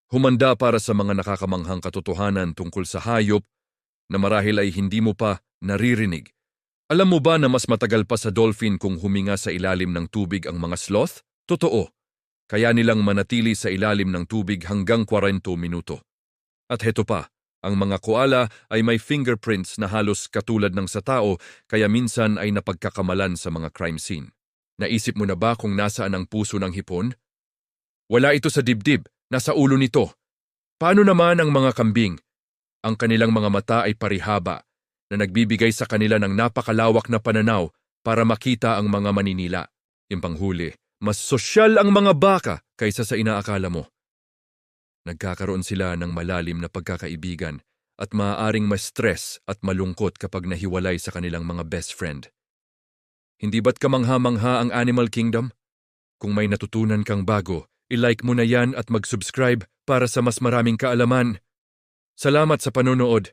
Humanda para sa mga nakakamanghang katotohanan tungkol sa hayop na marahil ay hindi mo pa naririnig. Alam mo ba na mas matagal pa sa dolphin kung huminga sa ilalim ng tubig ang mga sloth? Totoo. Kaya nilang manatili sa ilalim ng tubig hanggang 40 minuto. At heto pa, ang mga koala ay may fingerprints na halos katulad ng sa tao kaya minsan ay napagkakamalan sa mga crime scene. Naisip mo na ba kung nasaan ang puso ng hipon? Wala ito sa dibdib, nasa ulo nito. Paano naman ang mga kambing? Ang kanilang mga mata ay parihaba na nagbibigay sa kanila ng napakalawak na pananaw para makita ang mga maninila. Yung panghuli, mas sosyal ang mga baka kaysa sa inaakala mo. Nagkakaroon sila ng malalim na pagkakaibigan at maaaring ma-stress at malungkot kapag nahiwalay sa kanilang mga best friend. Hindi ba't kamangha-mangha ang Animal Kingdom? Kung may natutunan kang bago, i-like mo na yan at mag-subscribe para sa mas maraming kaalaman. Salamat sa panonood.